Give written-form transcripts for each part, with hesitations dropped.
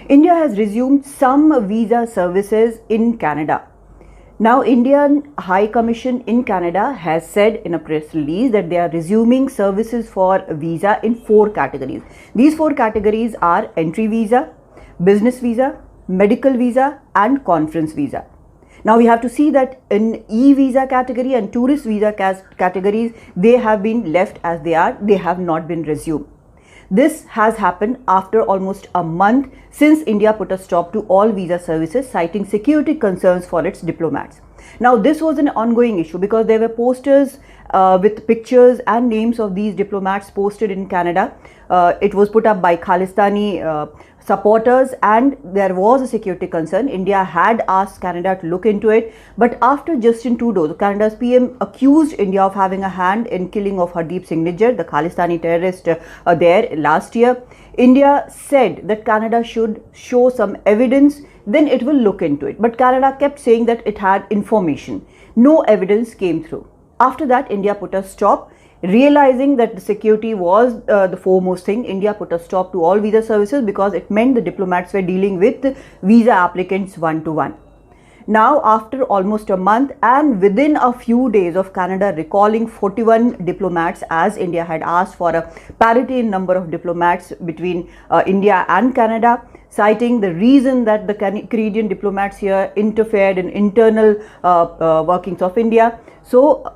India has resumed some visa services in Canada. Now, Indian High Commission in Canada has said in a press release that they are resuming services for visa in 4 categories. These 4 categories are entry visa, business visa, medical visa and conference visa. Now we have to see that in e-visa category and tourist visa categories, they have been left as they are, they have not been resumed. This has happened after almost a month since India put a stop to all visa services, citing security concerns for its diplomats. Now this was an ongoing issue because there were posters with pictures and names of these diplomats posted in Canada. It was put up by Khalistani supporters and there was a security concern. India had asked Canada to look into it, but after Justin Trudeau, Canada's PM, accused India of having a hand in killing of Hardeep Singh Nijjar, the Khalistani terrorist there last year, India said that Canada should show some evidence, then it will look into it. But Canada kept saying that it had information. No evidence came through. After that, India put a stop. Realizing that the security was the foremost thing, India put a stop to all visa services because it meant the diplomats were dealing with visa applicants one-to-one. Now, after almost a month and within a few days of Canada recalling 41 diplomats, as India had asked for a parity in number of diplomats between India and Canada, citing the reason that the Canadian diplomats here interfered in internal workings of India. So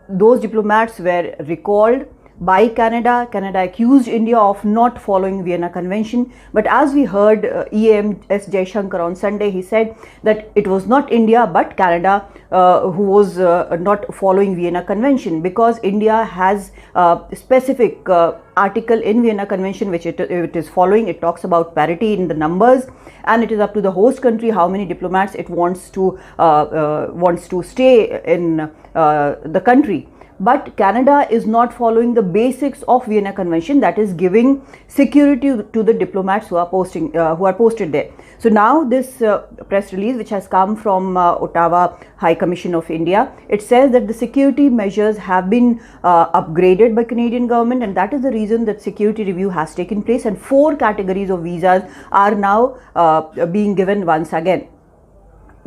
those diplomats were recalled by Canada. Canada accused India of not following Vienna Convention. But as we heard EAM S. Jaishankar on Sunday, he said that it was not India but Canada who was not following Vienna Convention, because India has a specific article in Vienna Convention which it is following. It talks about parity in the numbers, and it is up to the host country how many diplomats it wants to stay in the country. But Canada is not following the basics of Vienna Convention, that is giving security to the diplomats who are posted there. So now this press release which has come from Ottawa High Commission of India, it says that the security measures have been upgraded by Canadian government, and that is the reason that security review has taken place and 4 categories of visas are now being given once again.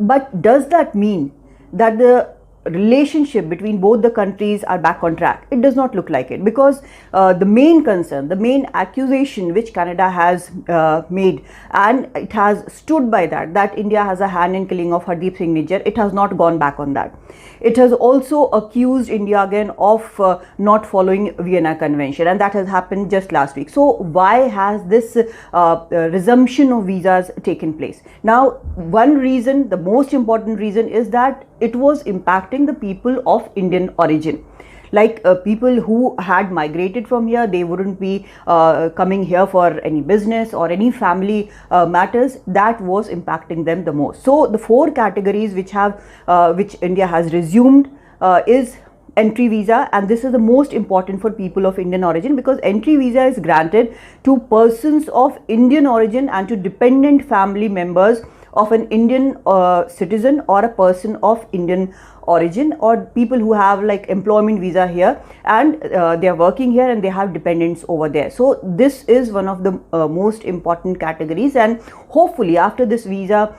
But does that mean that the relationship between both the countries are back on track? It does not look like it, because the main concern, the main accusation which Canada has made, and it has stood by that India has a hand in killing of Hardeep Singh Nijjar, it has not gone back on that. It has also accused India again of not following Vienna Convention, and that has happened just last week. So why has this resumption of visas taken place? Now, one reason, the most important reason, is that it was impacting the people of Indian origin. Like people who had migrated from here, they wouldn't be coming here for any business or any family matters. That was impacting them the most. So the 4 categories which India has resumed is entry visa, and this is the most important for people of Indian origin, because entry visa is granted to persons of Indian origin and to dependent family members of an Indian citizen or a person of Indian origin, or people who have like employment visa here and they are working here and they have dependents over there. So this is one of the most important categories, and hopefully after this visa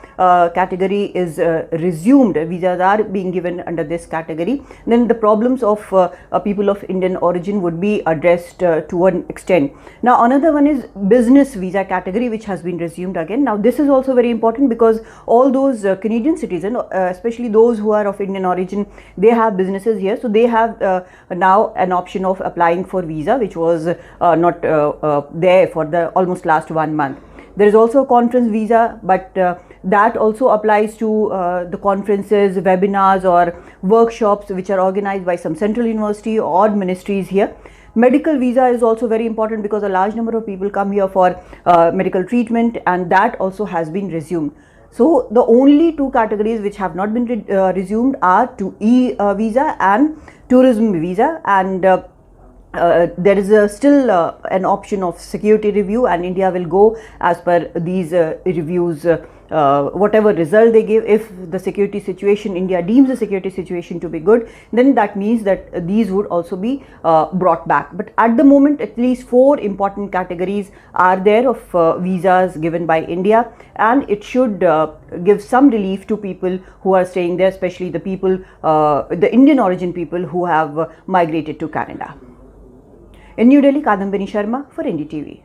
category is resumed, visas are being given under this category, then the problems of people of Indian origin would be addressed to an extent. Now another one is business visa category, which has been resumed again. Now this is also very important because all those Canadian citizens, especially those who are of Indian origin, they have businesses here, so they have now an option of applying for visa, which was not there for the almost last 1 month. There is also a conference visa, but that also applies to the conferences, webinars or workshops which are organized by some central university or ministries here. Medical visa is also very important because a large number of people come here for medical treatment, and that also has been resumed. So the only 2 categories which have not been resumed are e-visa and tourism visa, and there is still an option of security review, and India will go as per these reviews whatever result they give, if the security situation, India deems the security situation to be good, then that means that these would also be brought back. But at the moment, at least 4 important categories are there of visas given by India, and it should give some relief to people who are staying there, especially the people, the Indian origin people who have migrated to Canada. In New Delhi, Kadambini Sharma for NDTV.